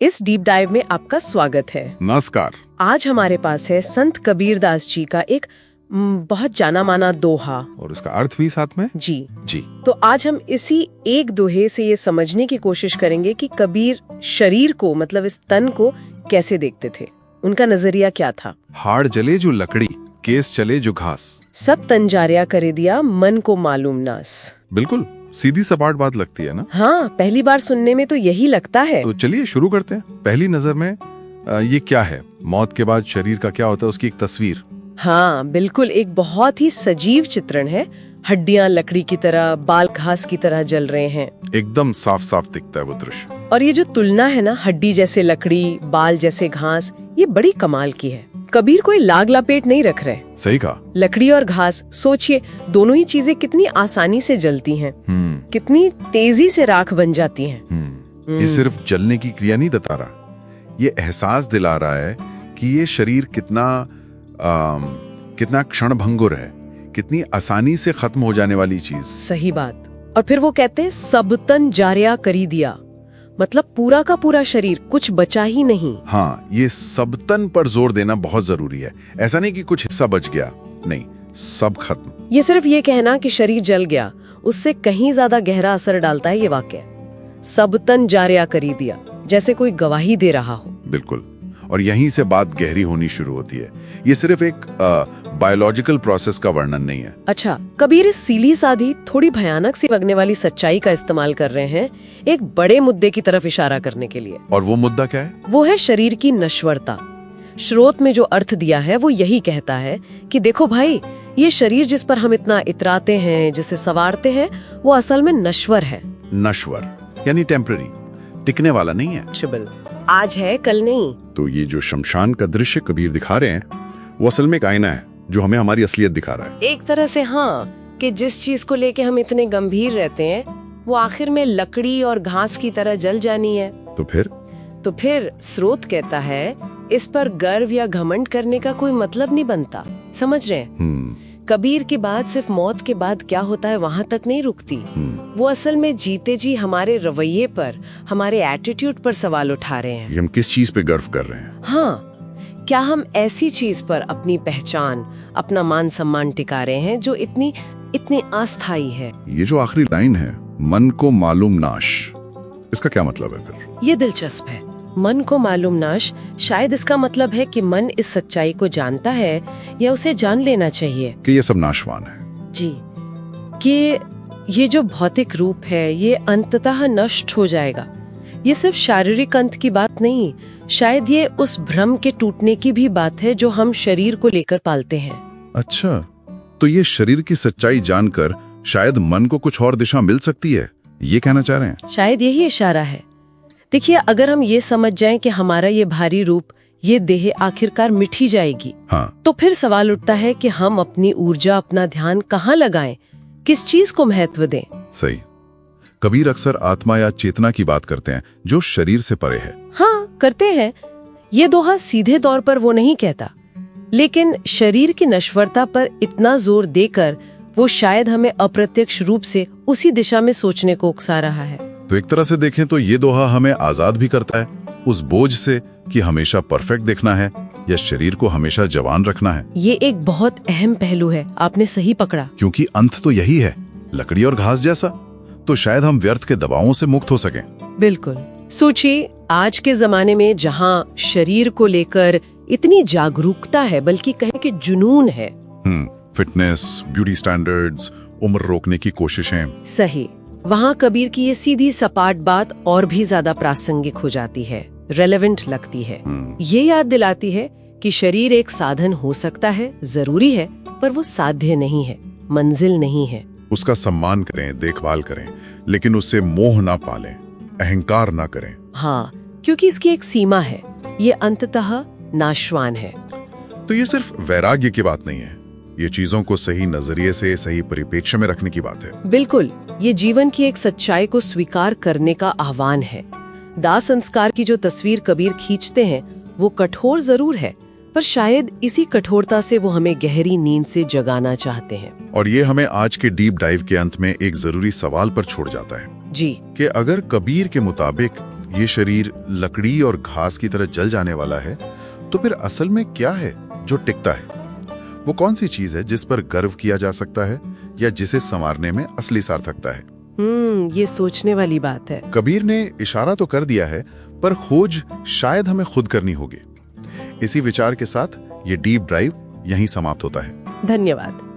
इस deep dive में आपका स्वागत है। नमस्कार। आज हमारे पास है संत कबीरदास जी का एक बहुत जाना माना दोहा, और उसका अर्थ भी साथ में। जी। तो आज हम इसी एक दोहे से ये समझने की कोशिश करेंगे कि कबीर शरीर को, मतलब इस तन को कैसे देखते थे, उनका नजरिया क्या था। हाड़ जले जो लकड़ी, केस चले जो घास, सब तन जारिया करे दिया, मन को मालूम नास। बिल्कुल सीधी सपाट बात लगती है ना। हाँ, पहली बार सुनने में तो यही लगता है। तो चलिए शुरू करते हैं। पहली नजर में ये क्या है? मौत के बाद शरीर का क्या होता है, उसकी एक तस्वीर। हाँ बिल्कुल, एक बहुत ही सजीव चित्रण है। हड्डियां लकड़ी की तरह, बाल घास की तरह जल रहे हैं। एकदम साफ साफ दिखता है वो दृश्य। और ये जो तुलना है ना, हड्डी जैसे लकड़ी, बाल जैसे घास, ये बड़ी कमाल की है। कबीर कोई लाग लपेट नहीं रख रहे। सही कहा। लकड़ी और घास, सोचिए दोनों ही चीजें कितनी आसानी से जलती हैं, कितनी तेजी से राख बन जाती हैं। ये सिर्फ जलने की क्रिया नहीं बता रहा, ये एहसास दिला रहा है कि ये शरीर कितना क्षणभंगुर है, कितनी आसानी से खत्म हो जाने वाली चीज। सही बात। और फिर वो कहते हैं सब तन जारिया करी दिया, मतलब पूरा का पूरा शरीर, कुछ बचा ही नहीं। हाँ, ये सब तन पर जोर देना बहुत जरूरी है। ऐसा नहीं कि कुछ हिस्सा बच गया, नहीं, सब खत्म। ये सिर्फ ये कहना कि शरीर जल गया, उससे कहीं ज्यादा गहरा असर डालता है ये वाक्य। सब तन जारिया करी दिया, जैसे कोई गवाही दे रहा हो। बिल्कुल। और यहीं से बात गहरी होनी शुरू होती है। ये सिर्फ एक बायोलॉजिकल प्रोसेस का वर्णन नहीं है। अच्छा, कबीर इस सीली साधी, थोड़ी भयानक सी लगने वाली सच्चाई का इस्तेमाल कर रहे हैं एक बड़े मुद्दे की तरफ इशारा करने के लिए। और वो मुद्दा क्या है? वो है शरीर की नश्वरता। श्रोत में जो अर्थ दिया है वो यही कहता है कि देखो भाई, ये शरीर जिस पर हम इतना इतराते हैं, जिसे सवारते हैं, वो असल में नश्वर है। नश्वर यानी टेम्पररी, टिकने वाला नहीं है। चिबल, आज है कल नहीं। तो ये जो शमशान का दृश्य कबीर दिखा रहे हैं, वो असल में एक आईना है जो हमें हमारी असलियत दिखा रहा है। एक तरह से हाँ, कि जिस चीज को लेके हम इतने गंभीर रहते हैं, वो आखिर में लकड़ी और घास की तरह जल जानी है। तो फिर स्रोत कहता है, इस पर गर्व या घमंड करने का कोई मतलब नहीं बनता। समझ रहे हैं? कबीर की बात सिर्फ मौत के बाद क्या होता है वहां तक नहीं रुकती। वो असल में जीते जी हमारे रवैये पर, हमारे एटीट्यूड पर सवाल उठा रहे हैं। हम किस चीज पे गर्व कर रहे हैं? हाँ, क्या हम ऐसी चीज पर अपनी पहचान, अपना मान सम्मान टिका रहे हैं जो इतनी अस्थायी है? ये जो आखिरी लाइन है, मन को मालूम नाश, इसका क्या मतलब है फिर? ये दिलचस्प है। मन को मालूम नाश, शायद इसका मतलब है कि मन इस सच्चाई को जानता है या उसे जान लेना चाहिए कि ये सब नाशवान है। जी, कि ये जो भौतिक रूप है ये अंततः नष्ट हो जाएगा। ये सिर्फ शारीरिक अंत की बात नहीं, शायद ये उस भ्रम के टूटने की भी बात है जो हम शरीर को लेकर पालते हैं। अच्छा, तो ये शरीर की सच्चाई जानकर शायद मन को कुछ और दिशा मिल सकती है, ये कहना चाह रहे हैं? शायद यही इशारा है। देखिए, अगर हम ये समझ जाएं कि हमारा ये भारी रूप, ये देह आखिरकार मिट ही जाएगी, हाँ, तो फिर सवाल उठता है कि हम अपनी ऊर्जा, अपना ध्यान कहाँ लगाएं, किस चीज को महत्व दें। सही। कबीर अक्सर आत्मा या चेतना की बात करते हैं जो शरीर से परे है। हाँ, करते हैं। ये दोहा सीधे तौर पर वो नहीं कहता, लेकिन शरीर की नश्वरता पर इतना जोर देकर वो शायद हमें अप्रत्यक्ष रूप से उसी दिशा में सोचने को उकसा रहा है। तो एक तरह से देखें तो ये दोहा हमें आजाद भी करता है उस बोझ से कि हमेशा परफेक्ट दिखना है या शरीर को हमेशा जवान रखना है। ये एक बहुत अहम पहलू है, आपने सही पकड़ा। क्योंकि अंत तो यही है, लकड़ी और घास जैसा। तो शायद हम व्यर्थ के दबावों से मुक्त हो सकें। बिल्कुल। सोचिए, आज के जमाने में जहाँ शरीर को लेकर इतनी जागरूकता है, बल्कि कहें कि जुनून है। फिटनेस, ब्यूटी स्टैंडर्ड्स, उम्र रोकने की कोशिशें। सही। वहाँ कबीर की ये सीधी सपाट बात और भी ज्यादा प्रासंगिक हो जाती है, रेलेवेंट लगती है। ये याद दिलाती है कि शरीर एक साधन हो सकता है, जरूरी है, पर वो साध्य नहीं है, मंजिल नहीं है। उसका सम्मान करें, देखभाल करें, लेकिन उससे मोह ना पालें, अहंकार ना करें। हाँ, क्योंकि इसकी एक सीमा है, ये अंततः नाशवान है। तो ये सिर्फ वैराग्य की बात नहीं है, ये चीजों को सही नजरिए से, सही परिप्रेक्ष्य में रखने की बात है। बिल्कुल, ये जीवन की एक सच्चाई को स्वीकार करने का आह्वान है। दाह संस्कार की जो तस्वीर कबीर खींचते हैं वो कठोर जरूर है, पर शायद इसी कठोरता से वो हमें गहरी नींद से जगाना चाहते हैं। और ये हमें आज के डीप डाइव के अंत में एक जरूरी सवाल पर छोड़ जाता है जी, कि अगर कबीर के मुताबिक ये शरीर लकड़ी और घास की तरह जल जाने वाला है, तो फिर असल में क्या है जो टिकता है? वो कौन सी चीज है जिस पर गर्व किया जा सकता है या जिसे संवारने में असली सार्थकता है? ये सोचने वाली बात है। कबीर ने इशारा तो कर दिया है, पर खोज शायद हमें खुद करनी होगी। इसी विचार के साथ ये डीप ड्राइव यहीं समाप्त होता है। धन्यवाद।